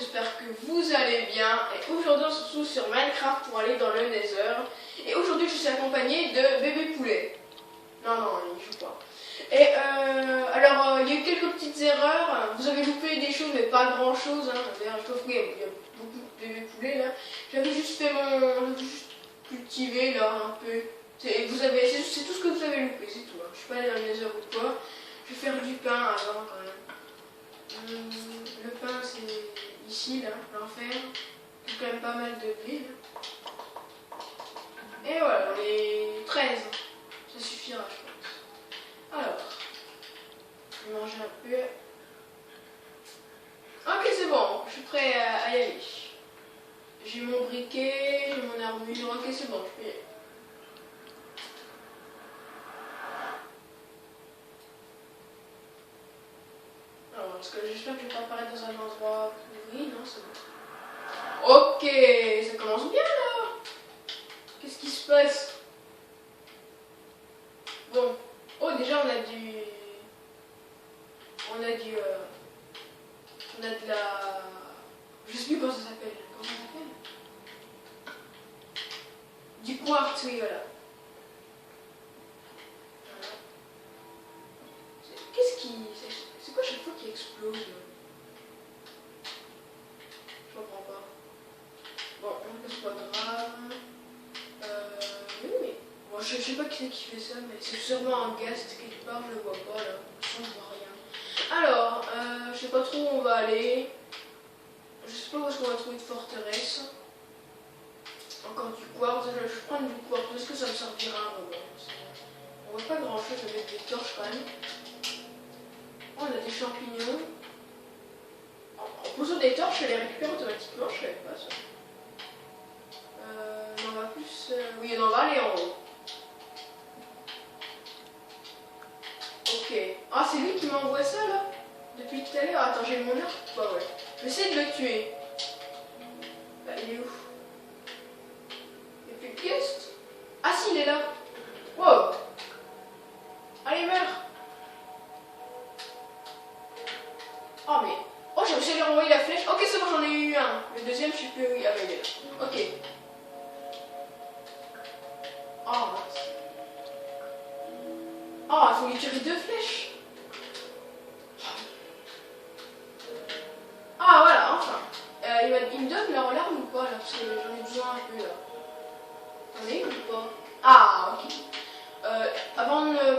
j'espère que vous allez bien. Et aujourd'hui on se retrouve sur Minecraft pour aller dans le Nether. Et aujourd'hui je suis accompagnée de bébé poulet. Non, il joue pas. Et alors il y a eu quelques petites erreurs. Vous avez loupé des choses mais pas grand chose. D'ailleurs je trouve qu'il y a beaucoup de bébé poulets là. J'avais juste fait j'avais juste cultivé là un peu. C'est tout ce que vous avez loupé, c'est tout. Je suis pas allée dans le Nether ou quoi. Je vais faire du pain avant quand même. Le pain c'est ici là, l'enfer. Il y a quand même pas mal de blé là. Et voilà, dans les 13. Ça suffira je pense. Alors, je vais manger un peu. Ok c'est bon, je suis prêt à y aller. J'ai mon briquet, j'ai mon armure, ok c'est bon, je peux y aller. Alors, parce que j'espère que je vais pas apparaître dans un endroit pourri, non c'est bon. Ok, ça commence bien là. Qu'est-ce qui se passe? Bon, oh déjà on a de la, je sais plus comment ça s'appelle. Du quartz, oui voilà. C'est quoi chaque fois qui explose? Je comprends pas. Bon, c'est pas grave. Oui. Bon, je sais pas qui c'est qui fait ça, mais c'est sûrement un gaz quelque part, je le vois pas là. Je vois rien. Alors, je sais pas trop où on va aller. Je sais pas où est-ce qu'on va trouver une forteresse. Encore du quartz. Je vais prendre du quartz. Est-ce que ça me servira à un moment? On voit pas grand chose, je vais mettre des torches quand même. Oh, on a des champignons. En posant des torches, elle les récupère automatiquement, je savais pas ça. On va plus. Oui, on va aller en haut. Ok. Ah, c'est lui qui m'envoie ça là? Depuis tout à l'heure. Attends, j'ai mon arc ou pas? Ouais. Je vais essayer de le tuer. Bah, il est où? Il n'y a plus de guest? Ah, si, il est là. Wow. Allez, meurs. Oh, mais. Oh, j'ai réussi à lui renvoyer la flèche. Ok, c'est bon, j'en ai eu un. Le deuxième, je sais plus où il y avait. Ok. Oh, mince. Oh, il faut lui tirer 2 flèches. Ah, voilà, enfin. Il me donne leur larme ou pas, là? Parce que j'en ai besoin un peu, là. J'en ai ou pas? Ah, ok.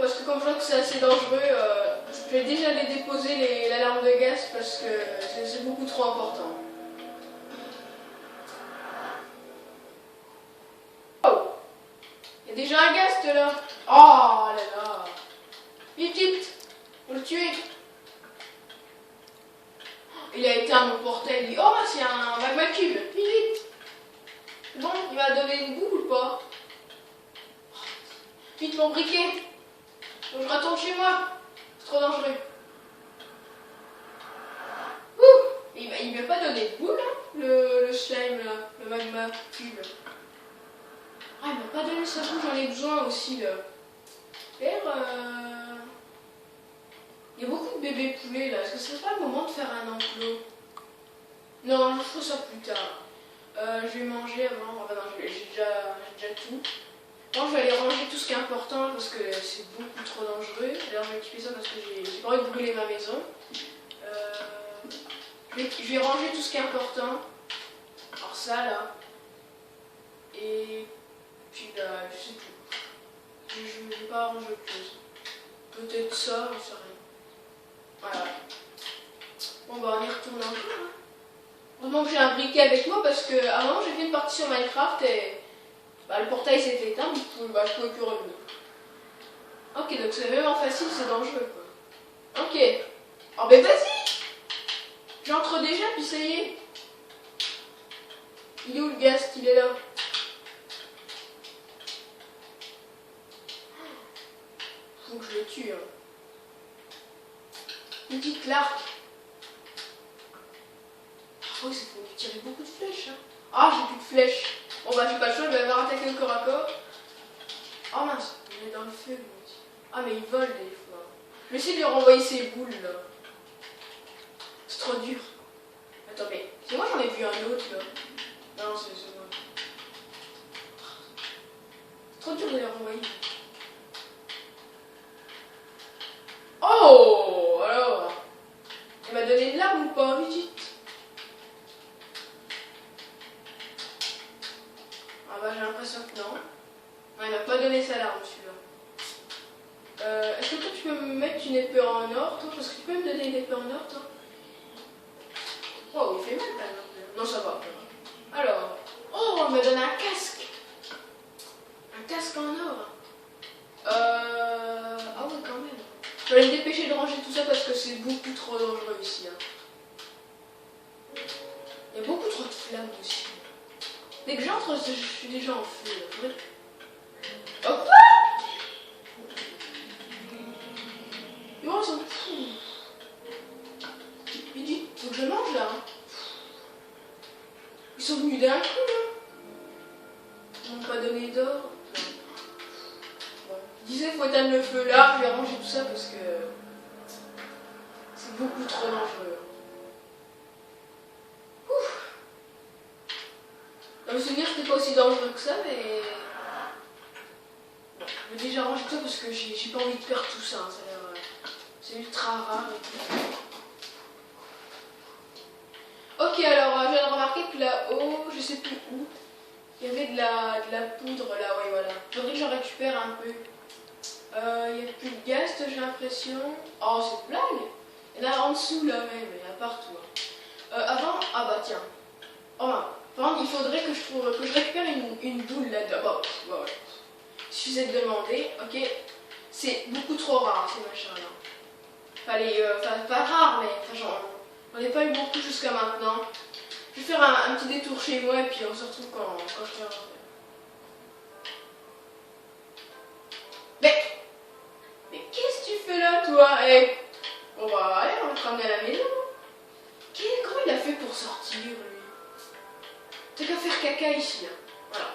Parce que comme je vois que c'est assez dangereux, je vais déjà les déposer, l'alarme de gaz, parce que c'est beaucoup trop important. Oh! Il y a déjà un gast, là. Oh là là. Vite, faut le tuer. Il a éteint mon portail, il dit oh c'est un magma cube, vite. Bon, il va donner une boule ou pas? Vite mon briquet. Donc, je retourne chez moi. C'est trop dangereux. Ouh. Il m'a pas donné de boule, hein, le slime là, le magma cube. Ah, il m'a pas donné sa boule, j'en ai besoin aussi là. D'ailleurs, il y a beaucoup de bébés poulets là. Est-ce que ce serait pas le moment de faire un enclos? Non, je ferai ça plus tard. Je vais manger avant. Enfin, non, j'ai déjà tout. Moi, je vais aller ranger tout ce qui est important parce que c'est beaucoup trop dangereux. D'ailleurs, je vais équiper ça parce que j'ai pas envie de brûler ma maison. Je vais ranger tout ce qui est important. Alors, ça là. Et puis, bah, je sais tout. Je ne vais pas ranger autre chose. Peut-être ça, je sais rien. Voilà. Bon, bah, on y retourne encore. Hein. Heureusement que j'ai un briquet avec moi parce que avant j'ai fait une partie sur Minecraft et bah, le portail s'est éteint, du coup je pouvais plus revenir. Ok, donc c'est vraiment facile, c'est dangereux quoi. Ok. Oh ben vas-y. J'entre déjà puis ça y est. Il est où le gast? Il est là. Faut que je le tue. Hein. Petite l'arc. Oh, il faut lui tirer beaucoup de flèches. Hein. Ah, j'ai plus de flèches. Bon, bah, j'ai pas le choix, je vais avoir attaqué au corps à corps. Oh mince, il est dans le feu, lui. Ah, mais il vole des fois. Je vais essayer de lui renvoyer ses boules, là. C'est trop dur. Attends, mais Et moi j'en ai vu un autre là. Non, c'est bon. Trop dur de les renvoyer. Oh, alors. Il m'a donné de l'arme ou pas? Vite. Ah bah j'ai l'impression que non. Non, il m'a pas donné sa larme celui-là. Est-ce que toi tu peux me mettre une épée en or, toi? Parce que tu peux me donner une épée en or, toi? Oh, il fait mal quand même. Non, ça va. Alors. Oh, il m'a donné un casque. Un casque en or. Ah ouais, quand même. Je vais me dépêcher de ranger tout ça parce que c'est beaucoup trop dangereux ici. Hein. Il y a beaucoup trop de flammes aussi. Dès que j'entre, je suis déjà en feu. Oh quoi? Oh, ils sont fous. Il dit, faut que je mange là. Ils sont venus d'un coup là. Ils m'ont pas donné d'or. Bon. Je disais, faut éteindre le feu là. Je vais ranger tout ça parce que c'est beaucoup trop dangereux. Ouf. Dans mes souvenirs, c'était pas aussi dangereux que ça, mais. Bon, je vais déjà ranger tout ça parce que j'ai pas envie de perdre tout ça. Hein. Ça a l'air. C'est ultra rare et tout. Ok, alors je viens de remarquer que là-haut, je sais plus où, il y avait de la poudre là, oui voilà. Faudrait que j'en récupère un peu. Il n'y a plus de gaz, j'ai l'impression. Oh, c'est une blague. Il y en a en dessous là même, il y en a partout. Hein. Avant, ah bah tiens. Oh, par contre, il faudrait que je récupère une boule là-dedans. Bon, ouais. Il suffisait de demander, ok. C'est beaucoup trop rare ces machins-là. Enfin, pas rare, mais enfin, genre, on n'est pas eu beaucoup jusqu'à maintenant. Je vais faire un petit détour chez moi et puis on se retrouve quand je te reviens. Mais qu'est-ce que tu fais là, toi? Eh, bon bah allez, on va te ramener à la maison. Comment il a fait pour sortir, lui? T'as qu'à faire caca ici, hein. Voilà.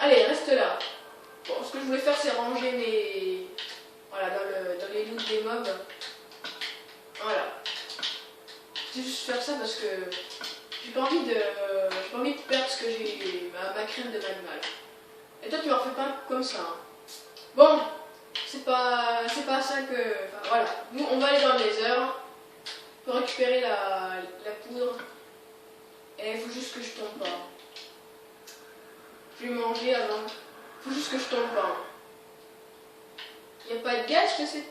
Allez, reste là. Bon, ce que je voulais faire, c'est ranger mes... Voilà, dans les loots des mobs. Voilà. C'est juste faire ça parce que j'ai pas envie de perdre ce que j'ai, ma crème de Magmal. Et toi, tu m'en fais pas comme ça. Hein. Bon, c'est pas ça que... Enfin, voilà. Nous, on va aller dans le Nether pour récupérer la poudre. Et il faut juste que je tombe pas. Je vais manger avant. Il faut juste que je tombe pas. Il n'y a pas de gaz, que c'est...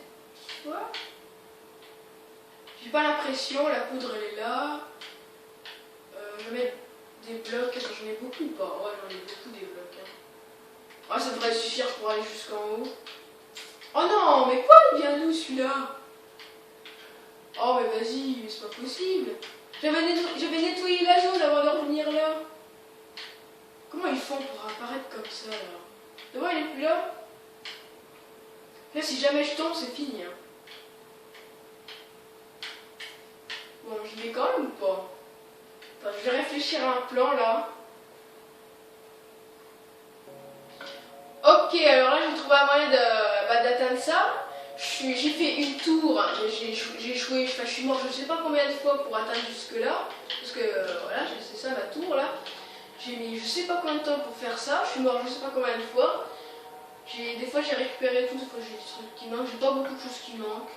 Quoi? J'ai pas l'impression, la poudre elle est là. Je vais mettre des blocs, est-ce que j'en ai beaucoup ou pas? Ouais, j'en ai beaucoup des blocs. Hein. Ah, ça devrait suffire pour aller jusqu'en haut. Oh non, mais quoi? Il vient d'où celui-là? Oh, mais vas-y, mais c'est pas possible. J'avais nettoyé la zone avant de revenir là. Comment ils font pour apparaître comme ça là? Tu vois, il est plus là. Là, si jamais je tombe, c'est fini. Hein. Bon, j'y vais quand même ou pas? Attends, je vais réfléchir à un plan là. Ok, alors là j'ai trouvé un moyen d'atteindre ça. J'ai fait une tour, j'ai échoué, enfin, je suis mort je sais pas combien de fois pour atteindre jusque là. Parce que voilà, c'est ça ma tour là. J'ai mis je sais pas combien de temps pour faire ça, je suis mort je sais pas combien de fois. Des fois j'ai récupéré tout, des fois j'ai des trucs qui manquent, j'ai pas beaucoup de choses qui manquent.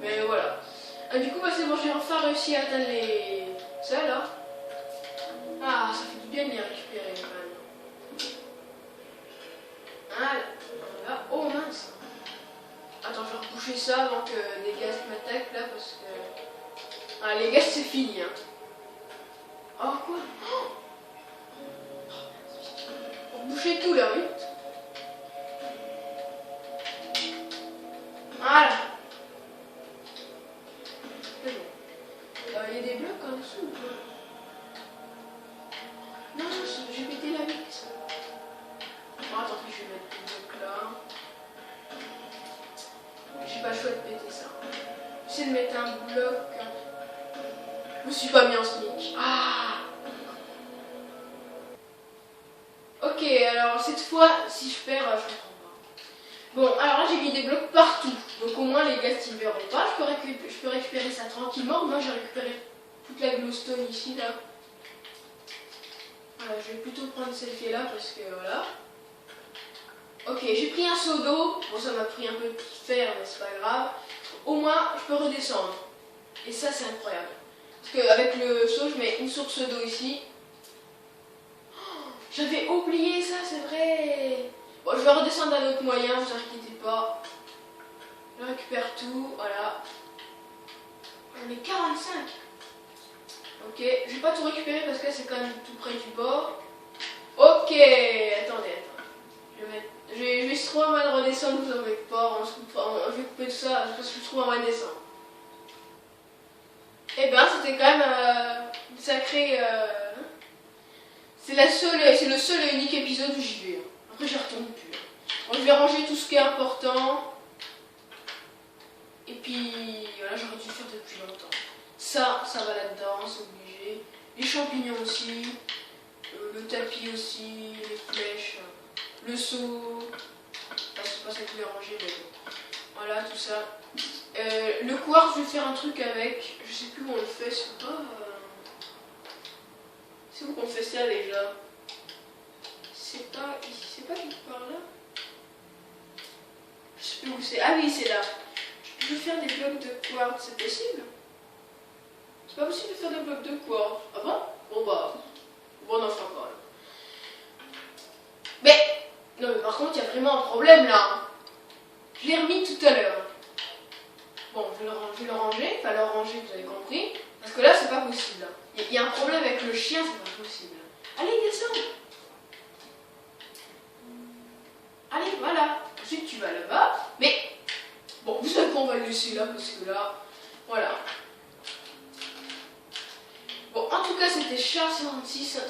Mais voilà. Du coup, c'est bon, j'ai enfin réussi à atteindre ça là. Ah, ça fait du bien de les récupérer quand même. Voilà. Oh mince. Attends, je vais reboucher ça avant que des gaz m'attaquent là parce que. Ah, les gaz c'est fini. Hein. Oh quoi? Pour boucher tout là, oui. Voilà. C'est bon. Il y a des blocs en dessous ou quoi? Non, j'ai pété la vitre. Oh, attends, je vais mettre le bloc là. J'ai pas le choix de péter ça. J'essaie de mettre un bloc. Je me suis pas mis en sneak. Ah! Ok, alors cette fois, si je perds, je comprends pas. Bon, alors là, j'ai mis des blocs partout. Donc au moins, les gars, ils ne verront pas. Je peux récupérer ça tranquillement. Moi, j'ai récupéré toute la glowstone ici, là. Voilà, je vais plutôt prendre celle qui est là parce que voilà. Ok, j'ai pris un seau d'eau. Bon, ça m'a pris un peu de fer, mais c'est pas grave. Au moins, je peux redescendre. Et ça, c'est incroyable. Parce qu'avec le seau, je mets une source d'eau ici. Oh, j'avais oublié ça, c'est vrai. Bon, je vais redescendre d'un autre moyen, vous inquiétez pas. Je récupère tout, voilà. On est 45. Ok, je vais pas tout récupérer parce que c'est quand même tout près du bord. Ok, attendez. Je vais trop mal redescendre, vous en faites pas. Je vais couper tout ça parce que je trouve un moyen de descendre. Eh ben, c'était quand même une sacrée. C'est le seul et unique épisode où j'y vais. Après, j'y retourne plus. Bon, je vais ranger tout ce qui est important. Et puis, voilà, j'aurais dû le faire depuis longtemps. Ça va là-dedans, c'est obligé. Les champignons aussi. Le tapis aussi. Les flèches. Le seau. Enfin, c'est pas ça que je vais ranger, mais bon. Voilà, tout ça. Le quartz, je vais faire un truc avec. Je sais plus où on le fait, c'est pas. C'est où qu'on fait ça déjà? C'est pas ici, c'est pas quelque part là? Je sais plus où c'est. Ah oui, c'est là. Je peux faire des blocs de quartz, c'est possible? C'est pas possible de faire des blocs de quartz. Ah bon? Bon bah. Bon, on en fera pas là. Mais. Non, mais par contre, il y a vraiment un problème là. Je l'ai remis tout à l'heure. Bon, je vais le ranger, enfin le ranger, vous avez compris. Parce que là, c'est pas possible. Il y a un problème avec le chien, c'est pas possible. Allez, descends. Allez, voilà. Ensuite, tu vas là-bas. Mais, bon, vous savez quoi, on va le laisser là, parce que là, voilà. Bon, en tout cas, c'était Char 66.